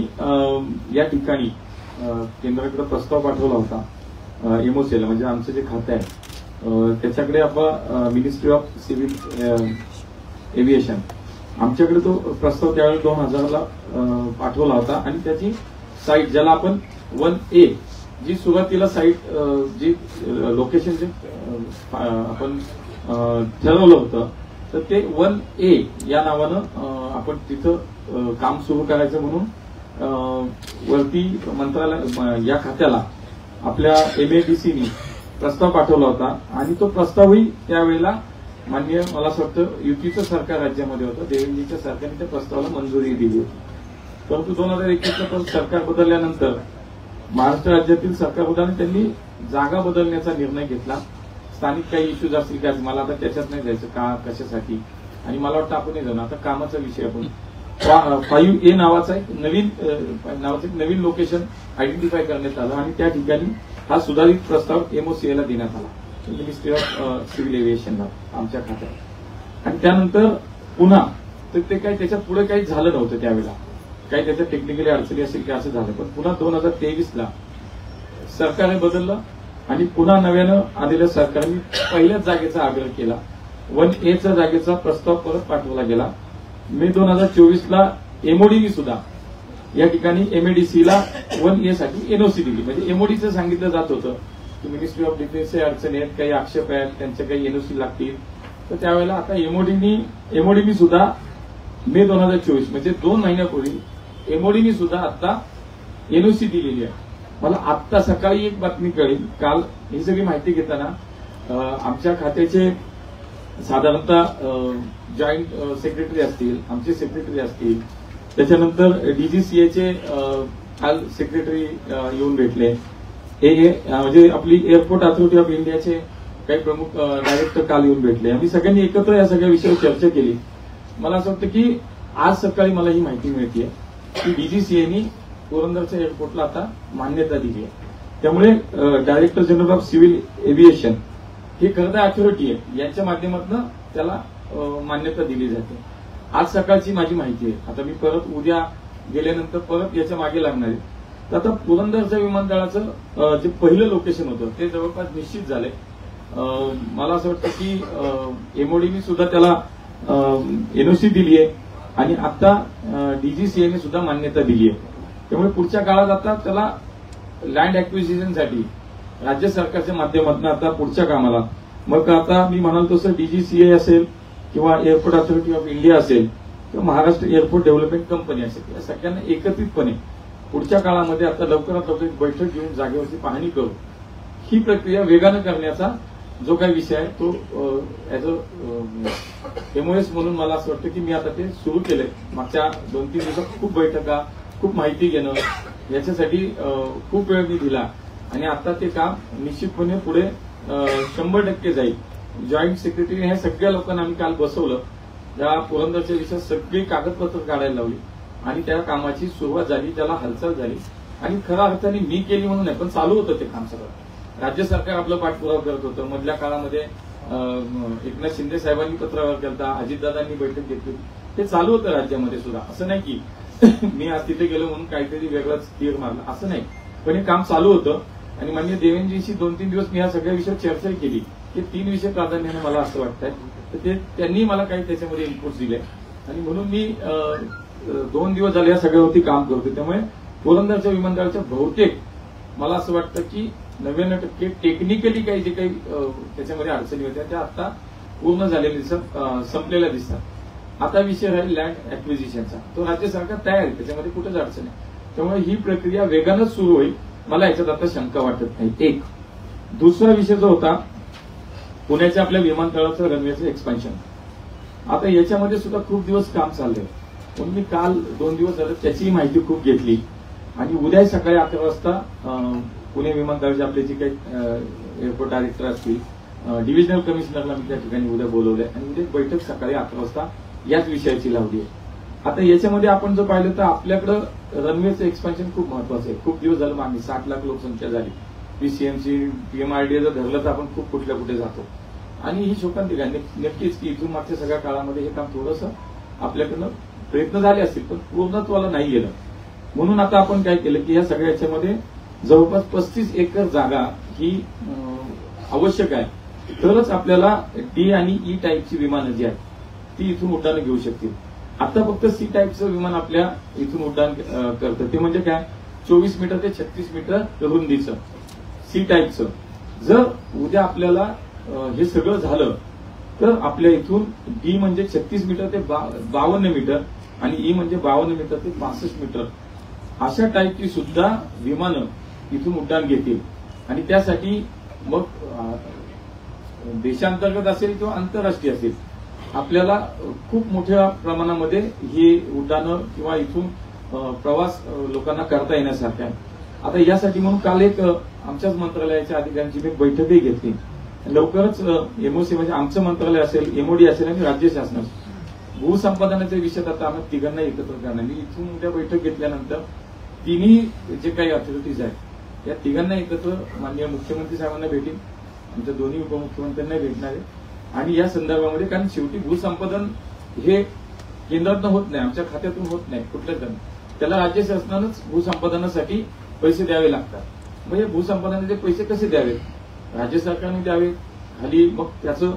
या ठिकाणी केंद्राकडे प्रस्ताव पाठवला होता. MOCL म्हणजे आमचं जे खातं आहे त्याच्याकडे आपण मिनिस्ट्री ऑफ सिव्हिल एव्हिएशन, आमच्याकडे तो प्रस्ताव त्यावेळेस 2000ला पाठवला होता. आणि त्याची साईट ज्याला आपण 1A, जी सुरुवातीला साईट जी लोकेशन जे आपण ठरवलं होतं, तर ते 1A या नावानं आपण तिथं काम सुरू करायचं म्हणून वरती मंत्रालय या खात्याला आपल्या MADCनी प्रस्ताव पाठवला होता. आणि तो प्रस्तावही त्यावेळेला माननीय, मला असं वाटतं युतीचं सरकार राज्यामध्ये होतं, देवेंद्रजीच्या सरकारने त्या प्रस्तावाला मंजुरी दिली होती. परंतु 2021चं सरकार बदलल्यानंतर महाराष्ट्र राज्यातील सरकार बदलल्याने त्यांनी जागा बदलण्याचा निर्णय घेतला. स्थानिक काही इश्यूज असतील का, मला आता त्याच्यात नाही जायचं का कशासाठी, आणि मला वाटतं आपणही जाऊ. आता कामाचा विषय आपण 5A नावाचं एक नवीन लोकेशन आयडेंटिफाय करण्यात आलं आणि त्या ठिकाणी हा सुधारित प्रस्ताव MOCLला देण्यात आला, मिनिस्ट्री ऑफ सिव्हिल एव्हिएशनला, आमच्या खात्यात. आणि त्यानंतर पुन्हा तर ते काही त्याच्यात पुढे काही झालं नव्हतं त्यावेळेला, काही त्याच्या टेक्निकली अडचणी असेल की असं झालं. पण पुन्हा 2023ला सरकारने बदललं आणि पुन्हा नव्यानं आलेल्या सरकारने पहिल्याच जागेचा आग्रह केला. 1Aच्या जागेचा प्रस्ताव परत पाठवला गेला. मे 2024ला MODनी सुद्धा या ठिकाणी MADCला 1A साठी NOC दिली. म्हणजे MODचं सांगितलं जात होतं की मिनिस्ट्री ऑफ डिफेन्सचे अडचणी आहेत, काही आक्षेप आहेत, त्यांचे काही NOC लागतील. तर त्यावेळेला आता MODनी सुद्धा मे 2024 म्हणजे 2 महिन्यापूर्वी MODनी सुद्धा आता NOC दिलेली आहे. मला आत्ता सकाळी एक बातमी कळेल, काल ही सगळी माहिती घेताना आमच्या खात्याचे साधारणतः जॉईंट सेक्रेटरी असतील, आमचे सेक्रेटरी असतील, त्याच्यानंतर DGCAचे काल सेक्रेटरी येऊन भेटले. म्हणजे आपली एअरपोर्ट अथॉरिटी ऑफ इंडियाचे काही प्रमुख डायरेक्टर काल येऊन भेटले. आम्ही सगळ्यांनी एकत्र या सगळ्या विषयावर चर्चा केली. मला असं वाटतं की आज सकाळी मला ही माहिती मिळते की DGCAनी पुरंदरच्या एअरपोर्टला आता मान्यता दिली आहे. त्यामुळे director general of civil aviation हे खरं तर अथॉरिटी आहे, यांच्या माध्यमातून त्याला मान्यता दिली जाते. आज सकाळची माझी माहिती आहे. आता मी परत उद्या गेल्यानंतर परत याच्या मागे लागणार आहे. तर आता पुरंदरच्या विमानतळाचं जे पहिलं लोकेशन होतं ते जवळपास निश्चित झालंय. मला असं वाटतं की MODनी सुद्धा त्याला NOC दिली आहे आणि आता DGCAने सुद्धा मान्यता दिली आहे. त्यामुळे पुढच्या काळात आता त्याला लँड ऍक्विजिशनसाठी राज्य सरकारच्या माध्यमातून आता पुढच्या कामाला, मग आता मी म्हणाल तसं DGCA असेल किंवा एअरपोर्ट अथॉरिटी ऑफ इंडिया असेल किंवा महाराष्ट्र एअरपोर्ट डेव्हलपमेंट कंपनी असेल, या सगळ्यांना एकत्रितपणे पुढच्या काळामध्ये आता लवकरात लवकर बैठक घेऊन जागेवरची पाहणी करू, ही प्रक्रिया वेगानं करण्याचा जो काही विषय आहे तो ऍज अ MOS म्हणून मला असं वाटतं की मी आता ते सुरू केलंय. मागच्या 2-3 दिवसात खूप बैठका, खूप माहिती घेणं याच्यासाठी खूप वेळ मी दिला आणि आता ते काम निश्चितपणे पुढे 100% जाईल. जॉईंट सेक्रेटरी ह्या सगळ्या लोकांना आम्ही काल बसवलं. या पुरंदरच्या विषयात सगळी कागदपत्र काढायला लावली आणि त्या कामाची सुरुवात झाली, त्याला हालचाल झाली आणि खऱ्या अर्थाने मी केली म्हणून नाही, पण चालू होतं ते काम सगळं. राज्य सरकार आपलं पाठपुरावा करत होतं. मधल्या काळामध्ये एकनाथ शिंदे साहेबांनी पत्रावर केला, अजितदादांनी बैठक घेतली, ते चालू होतं राज्यामध्ये सुद्धा. असं नाही की मी आज तिथे गेलो म्हणून काहीतरी वेगळंच तीर मारलं, असं नाही. पण हे काम चालू होतं आणि माननीय देवेंद्रजींशी 2-3 दिवस मी या सगळ्या विषयावर चर्चा केली. हे 3 विषय प्राधान्याने मला असं वाटतंय, तर ते त्यांनी मला काही त्याच्यामध्ये इनपुट दिले आणि म्हणून मी 2 दिवस झाले या सगळ्यावरती काम करतो. त्यामुळे पुरंदरच्या विमानतळाच्या बहुतेक मला असं वाटतं की 99% टेक्निकली काही जे काही त्याच्यामध्ये अडचणी होत्या त्या आता पूर्ण झालेल्या दिसतात, संपलेल्या दिसतात. आता विषय राहील लँड ऍक्विजिशनचा. तो राज्य सरकार तयार आहे, त्याच्यामध्ये कुठेच अडचण आहे. त्यामुळे ही प्रक्रिया वेगानच सुरू होईल, मला याच्यात आता शंका वाटत नाही. एक दुसरा विषय जो होता पुण्याच्या आपल्या विमानतळाचं रनवेचं एक्सपान्शन. आता याच्यामध्ये सुद्धा खूप दिवस काम चाललंय, पण मी काल 2 दिवस झाले त्याची माहिती खूप घेतली आणि उद्या सकाळी 11 वाजता पुणे विमानतळाचे आपले जे काही एअरपोर्ट डायरेक्टर असतील, डिव्हिजनल कमिशनरला मी त्या ठिकाणी उद्या बोलवलंय आणि उद्या बैठक सकाळी 11 वाजता याच विषयाची लावली आहे. आता याच्यामध्ये आपण जर पाहिलं तर आपल्याकडं रनवेचं एक्सपान्शन खूप महत्वाचं आहे. खूप दिवस झालं मागे 60 लाख लोकसंख्या झाली. PCMC PMRDA जर धरलं तर आपण खूप कुठे जातो आणि ही शोकांतिका नक्कीच की इथून मागच्या सगळ्या काळामध्ये हे काम थोडंसं आपल्याकडनं प्रयत्न झाले असतील पण पूर्णत्वाला नाही गेलं. म्हणून आता आपण काय केलं की या सगळ्या याच्यामध्ये जवळपास 35 एकर जागा ही आवश्यक आहे, तरच आपल्याला D आणि E टाईपची विमानं जी आहेत ती इथून उड्डाणं घेऊ शकतील. आता फक्त C टाईपचं विमान आपल्या इथून उड्डाण करतं, ते म्हणजे काय 24 मीटर ते 36 मीटर रुंदीचं C टाईपचं. जर उद्या आपल्याला हे सगळं झालं तर आपल्या इथून D म्हणजे 36 मीटर ते 52 मीटर आणि E म्हणजे 52 मीटर ते 62 मीटर अशा टाईपची सुद्धा विमानं इथून उड्डाण घेतील आणि त्यासाठी मग देशांतर्गत असेल किंवा आंतरराष्ट्रीय असेल आपल्याला खूप मोठ्या प्रमाणामध्ये ही उड्डाणं किंवा इथून प्रवास लोकांना करता येण्यासारखं आहे. आता यासाठी म्हणून काल एक आमच्याच मंत्रालयाच्या अधिकाऱ्यांची मी बैठकही घेतली. लवकरच MOC म्हणजे आमचं मंत्रालय असेल, MOD असेल आणि राज्य शासन भूसंपादनाच्या विषयात आता आम्ही तिघांना एकत्र करणार. मी इथून उद्या बैठक घेतल्यानंतर तिन्ही जे काही अथॉरिटीज आहेत या तिघांना एकत्र माननीय मुख्यमंत्री साहेबांना भेटेल, आमच्या दोन्ही उपमुख्यमंत्र्यांना भेटणार आहे आणि या संदर्भामध्ये कारण शेवटी भूसंपादन हे केंद्रातून होत नाही, आमच्या खात्यातून होत नाही कुठल्याच जण, त्याला राज्य शासनानंच भूसंपादनासाठी पैसे द्यावे लागतात. म्हणजे भूसंपादनाचे पैसे कसे द्यावेत, राज्य सरकारने द्यावे, खाली मग त्याचं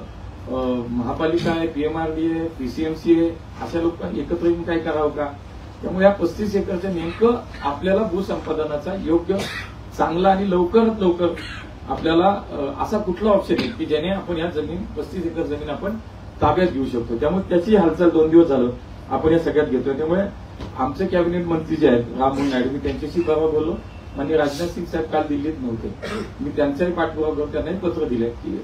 महापालिका आहे, PMRDA, PCMC आहे, अशा लोकांनी एकत्र येऊन काय करावं का. त्यामुळे या 35 एकरच्या नेमकं आपल्याला भूसंपादनाचा योग्य चांगला आणि लवकरात लवकर आपल्याला असा कुठला ऑप्शन आहे की ज्याने आपण या जमीन 35 एकर जमीन आपण ताब्यात घेऊ शकतो. त्यामुळे त्याची हालचाल 2 दिवस झालं आपण या सगळ्यात घेतोय. त्यामुळे आमचे कॅबिनेट मंत्री जे आहेत राममोहन नायडू, मी त्यांच्याशी परवा बोललो. म्हणजे राजनाथ सिंग साहेब काल दिल्लीत नव्हते, मी त्यांचाही पाठपुरावा करून त्यांनाही पत्र दिलंय की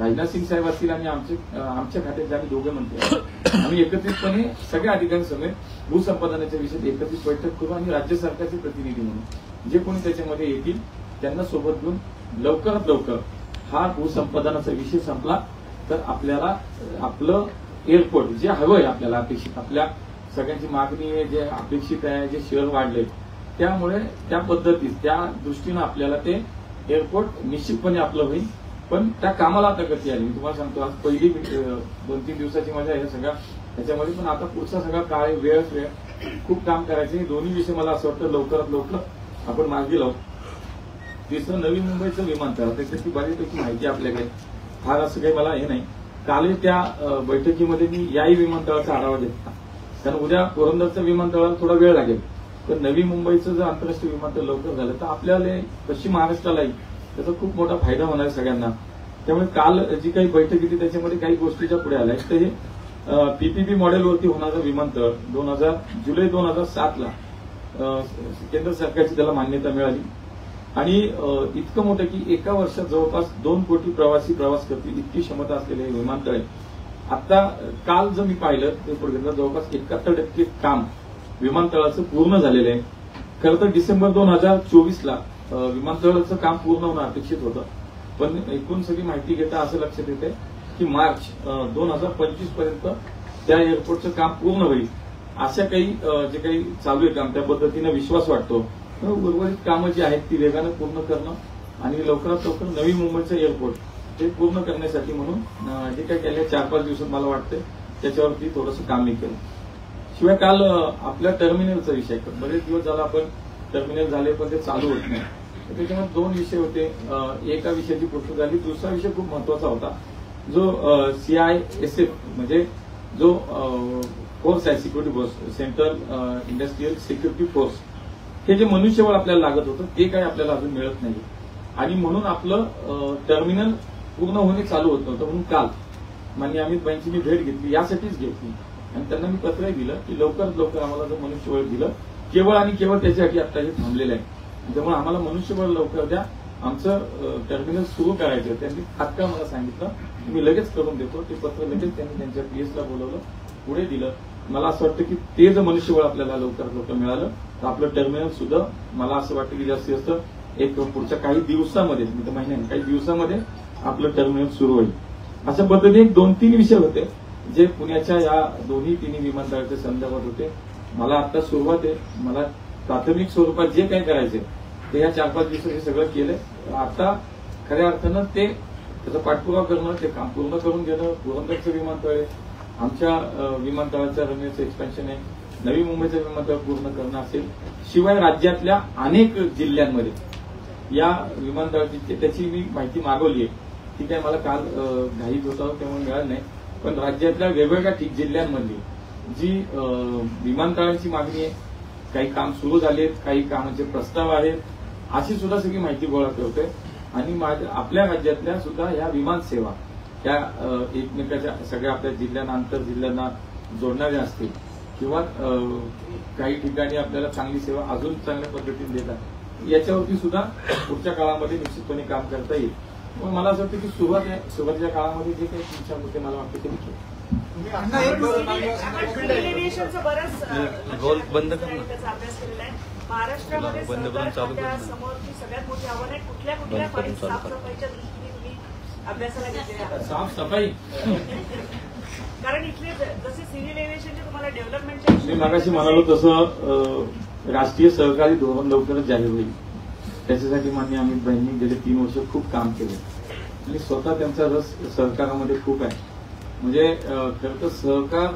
राजनाथ सिंग साहेब असतील आणि आमच्या खात्यात आम्ही दोघे मंत्री आम्ही एकत्रितपणे सगळ्या अधिकाऱ्यांसमेत भूसंपादनाच्या विषयात एकत्रित बैठक करू आणि राज्य सरकारचे प्रतिनिधी म्हणून जे कोणी त्याच्यामध्ये येतील त्यांना सोबत घेऊन लवकरात लवकर हा भूसंपादनाचा विषय संपला तर आपल्याला आपलं एअरपोर्ट जे हवंय आपल्याला अपेक्षित, आपल्या सगळ्यांची मागणी आहे, जे अपेक्षित आहे, जे शेअर वाढले, त्यामुळे त्या पद्धतीत त्या दृष्टीनं आपल्याला ते एअरपोर्ट निश्चितपणे आपलं होईल. पण त्या कामाला आता गती आली. मी तुम्हाला सांगतो आज पहिली 2-3 दिवसाची मजा आहे सगळ्या त्याच्यामध्ये, पण आता पुढचा सगळा काळ वेळ खूप काम करायचे. दोन्ही विषय मला असं वाटतं लवकरात लवकर आपण मार्गी लावू. तिसरं नवी मुंबईचं विमानतळ, त्याची बऱ्यापैकी माहिती आपल्याकडे फार असं काही मला हे नाही. काल त्या बैठकीमध्ये मी याही विमानतळाचा आढावा घेतला, कारण उद्या पुरंदरचं विमानतळाला थोडा वेळ लागेल, पण नवी मुंबईचं जर आंतरराष्ट्रीय विमानतळ लवकर झालं तर आपल्याला पश्चिम महाराष्ट्रालाही त्याचा खूप मोठा फायदा होणार आहे सगळ्यांना. त्यामुळे काल जी काही बैठक होती त्याच्यामध्ये काही गोष्टीच्या पुढे आल्या. तर हे PPP मॉडेलवरती होणारं विमानतळ जुलै 2007 ला केंद्र सरकारची त्याला मान्यता मिळाली आणि इतकं मोठं की एका वर्षात जवळपास 2 कोटी प्रवासी प्रवास करतील इतकी क्षमता असलेले हे विमानतळ आहे. आता काल जर मी पाहिलं ते जवळपास 71% काम विमानतळाचं पूर्ण झालेलं आहे. खरं तर डिसेंबर 2024ला विमानतळाचं काम पूर्ण होणं अपेक्षित होतं, पण एकूण सगळी माहिती घेता असं लक्षात येते की मार्च 2025 पर्यंत त्या एअरपोर्टचं काम पूर्ण होईल. अशा काही जे काही चालू आहे काम त्या पद्धतीने विश्वास वाटतो. उर्वरित कामं जी आहेत ती वेगानं पूर्ण करणं आणि लवकरात लवकर नवी मुंबईचं एअरपोर्ट ते पूर्ण करण्यासाठी म्हणून जे काही गेल्या 4-5 दिवसात मला वाटतं त्याच्यावरती थोडंसं काम मी केलं. शिवाय काल आपल्या टर्मिनलचा विषय बरेच दिवस झाला आपण टर्मिनल झाले पण ते चालू होत नाही. त्याच्यामध्ये 2 विषय होते. एका विषयाची पूर्ती झाली, दुसरा विषय खूप महत्वाचा होता जो CISF म्हणजे जो फोर्स आहे security force central industrial security force हे जे मनुष्यबळ आपल्याला लागत होतं ते काही आपल्याला अजून मिळत नाही आणि म्हणून आपलं टर्मिनल पूर्ण होणे चालू होत नव्हतं. म्हणून काल माननीय अमित भाईंची मी भेट घेतली, यासाठीच घेतली आणि त्यांना मी पत्रही दिलं की लवकरात लवकर आम्हाला जर मनुष्यबळ दिलं केवळ आणि केवळ त्याच्यासाठी आता हे थांबलेलं आहे. त्यामुळे आम्हाला मनुष्यबळ लवकर द्या, आमचं टर्मिनल सुरू करायचं. त्यांनी तात्काळ मला सांगितलं मी लगेच करून देतो. ते पत्र लगेच त्यांनी त्यांच्या PS ला बोलवलं, पुढे दिलं. मला असं वाटतं की ते जर मनुष्यबळ आपल्याला लवकरात लवकर मिळालं तर आपलं टर्मिनल सुद्धा मला असं वाटतं की जास्तीत जास्त एक पुढच्या काही दिवसामध्ये मी तर महिन्याने काही दिवसामध्ये आपलं टर्मिनल सुरू होईल. अशा पद्धतीने 2-3 विषय होते जे पुण्याच्या या तिन्ही विमानतळाच्या संदर्भात होते. मला आता सुरुवात आहे, मला प्राथमिक स्वरूपात जे काही करायचे ते या 4-5 दिवसात हे सगळं केलंय. आता खऱ्या अर्थानं ते त्याचा पाठपुरावा करणं, ते काम पूर्ण करून घेणं. पुरंदरचं विमानतळ आहे, आमच्या विमानतळाचं रनवेचं एक्सपेन्शन आहे, नवी मुंबईचं विमानतळ पूर्ण करणं असेल. शिवाय राज्यातल्या अनेक जिल्ह्यांमध्ये या विमानतळाची त्याची मी माहिती मागवली आहे. ती काय मला काल घाईत होता त्यामुळे मिळालं नाही, पण राज्यातल्या वेगवेगळ्या जिल्ह्यांमधली जी विमानतळांची मागणी आहे, काही काम सुरू झालेत, काही कामाचे प्रस्ताव आहेत, अशी सुद्धा सगळी माहिती गोळा करतोय. आणि आपल्या राज्यातल्या सुद्धा ह्या विमान सेवा त्या एकमेकाच्या सगळ्या आपल्या जिल्ह्यांना आंतर जिल्ह्यांना जोडणाऱ्या असतील किंवा काही ठिकाणी आपल्याला चांगली सेवा अजून चांगल्या पद्धतीने देतात याच्यावरती सुद्धा पुढच्या काळामध्ये निश्चितपणे काम करता येईल. पण मला असं वाटतं की सुरुवातीच्या काळामध्ये जे काही तुमच्या होते मला वाटतं ते रोल बंद करणं महाराष्ट्रामध्ये समोरची सगळ्यात मोठी आव्हान आहे. कुठल्या फाईल्स साफसफाईच्या दृष्टीने तुम्ही अभ्यासाला घेतलेल्या साफसफाई कारण इथले जसे सिव्हिल एव्हिएशनचे तुम्हाला डेव्हलपमेंटच्या मी मागाशी म्हणालो तसं राष्ट्रीय सहकारी धोरण लवकरच जाहीर होईल. त्याच्यासाठी माननीय अमित भाईंनी गेले 3 वर्ष खूप काम केले आणि स्वतः त्यांचा रस सहकारामध्ये खूप आहे. म्हणजे खरं तर सहकार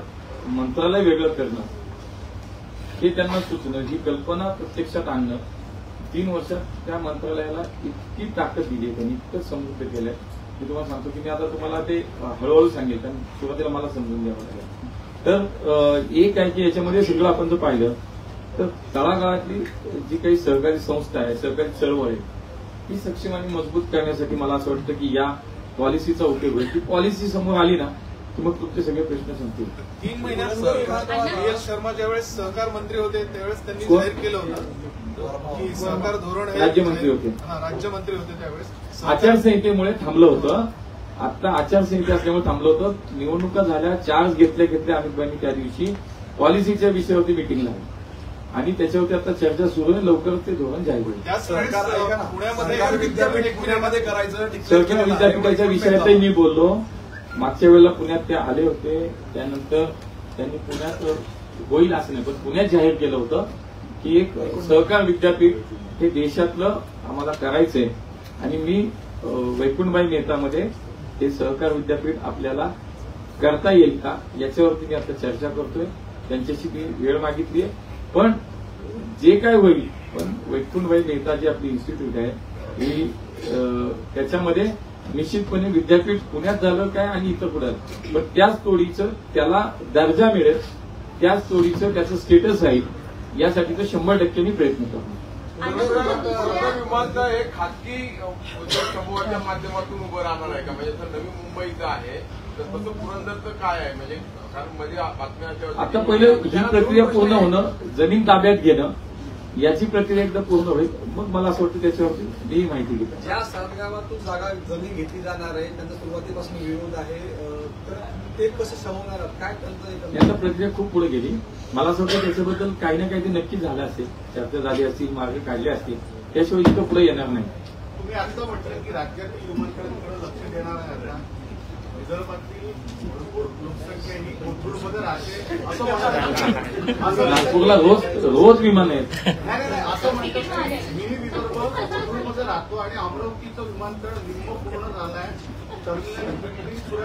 मंत्रालय वेगळं करणं हे त्यांना सुचणं, ही कल्पना प्रत्यक्षात आणणं, 3 वर्षात त्या मंत्रालयाला इतकी ताकद दिली आहे, त्यांनी इतकं समृद्ध केलंय. मी तुम्हाला सांगतो की मी आता तुम्हाला ते हळूहळू सांगेल कारण सुरुवातीला मला समजून द्यावं लागेल. तर एक आहे की याच्यामध्ये सगळं आपण जर पाहिलं तर तळागाळातली जी काही सहकारी संस्था आहे, सहकारी चळवळ आहे, ही सक्षम आणि मजबूत करण्यासाठी मला असं वाटतं की या पॉलिसीचा उपयोग होईल. ती पॉलिसी समोर आली ना की मग तुमचे सगळे प्रश्न संपतील. 3 महिन्यापूर्वी शर्मा ज्यावेळेस सहकार मंत्री होते त्यावेळेस त्यांनी जाहीर केलं होतं की सहकार धोरण राज्यमंत्री होते त्यावेळेस आचारसंहितेमुळे थांबलं होतं. आता आचारसंहिता असल्यामुळे थांबलं होतं. निवडणुका झाल्या, चार्ज घेतल्या अमित भाईंनी त्या दिवशी पॉलिसीच्या विषयावरती मिटिंग लागली आणि त्याच्यावरती आता चर्चा सुरू आहे. लवकरच ते धोरण जाहीर होईल. पुण्यामध्ये विद्यापीठ करायचं सरकार विद्यापीठाच्या विषयातही मी बोललो. मागच्या वेळेला पुण्यात ते आले होते, त्यानंतर त्यांनी पुण्यात होईल असं नाही पण पुण्यात जाहीर केलं होतं की एक सहकार विद्यापीठ हे देशातलं आम्हाला करायचंय आणि मी वैकुंठबाई मेहतामध्ये हे सहकार विद्यापीठ आपल्याला करता येईल का याच्यावरती मी आता चर्चा करतोय. त्यांच्याशी मी वेळ मागितली आहे पण जे काय होईल पण वैकुंठबाई मेहता जी आपली इन्स्टिट्यूट आहे ही त्याच्यामध्ये निश्चितपणे विद्यापीठ पुण्यात झालं काय आणि इतर पुढे पण त्याच तोडीचं त्याला दर्जा मिळेल, त्याच तोडीचं त्याचं स्टेटस राहील यासाठी तर 100% मी प्रयत्न करतो. विमानतळ हे खाजगी उद्योग समूहाच्या माध्यमातून उभं राहणार आहे का? म्हणजे नवी मुंबईचं आहे तर तसं पुरंदरचं काय आहे? म्हणजे कारण मध्ये बातम्या आता पहिलं ही प्रक्रिया पूर्ण होणं, जमीन ताब्यात घेणं याची प्रक्रिया एकदा पूर्ण होईल, मग मला असं वाटतं त्याच्यावरती मी माहिती घेतो. ज्या सातगावातून जागा जमीन घेतली जाणार आहे त्यांचा सुरुवातीपासून विरोध आहे, तर ते कसं समजणार, काय त्यांचं याचा प्रक्रिया खूप पुढे गेली. मला असं वाटतं त्याच्याबद्दल काही ना काही नक्की झालं असेल, चर्चा झाली असतील, मार्ग काढले असतील, त्याशिवाय इतकं पुढे येणार नाही. तुम्ही असं म्हटलं की राज्यातील युवकांकडे लक्ष देणार आहे आता, विदर्भातील लोकसंख्या ही कोथरूडमध्ये राहते असं म्हणतात. नागपूरला रोज विमान आहेत. नाही असं म्हणतात मी विदर्भ कोथरूडमध्ये राहतो आणि अमरावतीचं विमानतळ निम्म पूर्ण झालंय.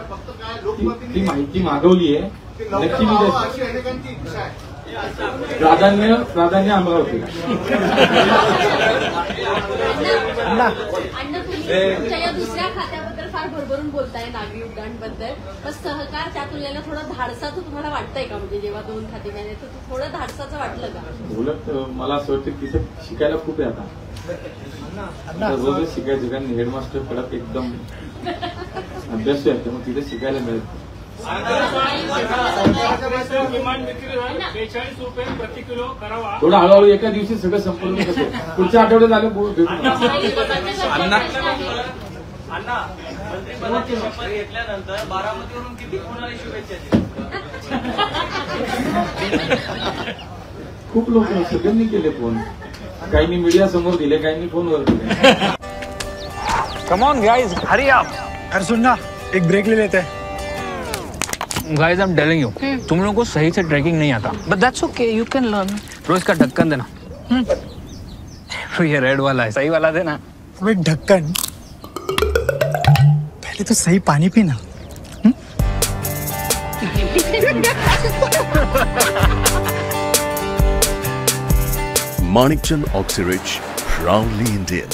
फक्त काय ती लोकप्रतिनिधी माहिती मागवली आहे, नक्की मी अशी अनेकांची इच्छा आहे. प्राधान्य अमरावतीला. अण्णा तुमच्या या दुसऱ्या खात्याबद्दल फार भरभरून बोलताय, नागरी उड्डाण बद्दल, पण सहकार त्या तुलनेला थोडं धाडसाचं तुम्हाला वाटतंय का? म्हणजे जेव्हा 2 खाते मिळाले तर थोडं धाडसाचं वाटलं का? उलट मला असं वाटतं तिथं शिकायला खूप आहे आता. रोजच शिकायचं, कारण हेडमास्टर कडक एकदम अभ्यास आहे, मग तिथे शिकायला मिळत. किमान विक्री 42 रुपये प्रति किलो करावा. थोडं हळूहळू एका दिवशी सगळं संपूर्ण कसं पुढच्या आठवड्यात आलं भेटू. अण्णा मंत्रिपदाची शपथ घेतल्यानंतर बारामतीवरून किती कोणाला शुभेच्छा दिल्या? खूप लोक सगळ्यांनी केले फोन, काहींनी मीडिया समोर दिले, काहींनी फोनवर दिले. कम ऑन गाइस, हरी आप. अरे सुन ना, एक ब्रेक ले लेते हैं. Guys I am telling you, तुम लोगों को सही से ट्रैकिंग नहीं आता, but that's okay, you can learn. रोज का ढक्कन देना. ये रेड वाला है, सही वाला देना. अब एक ढक्कन, पहले तो सही पानी पीना. Manikchand Oxyrich, proudly Indian.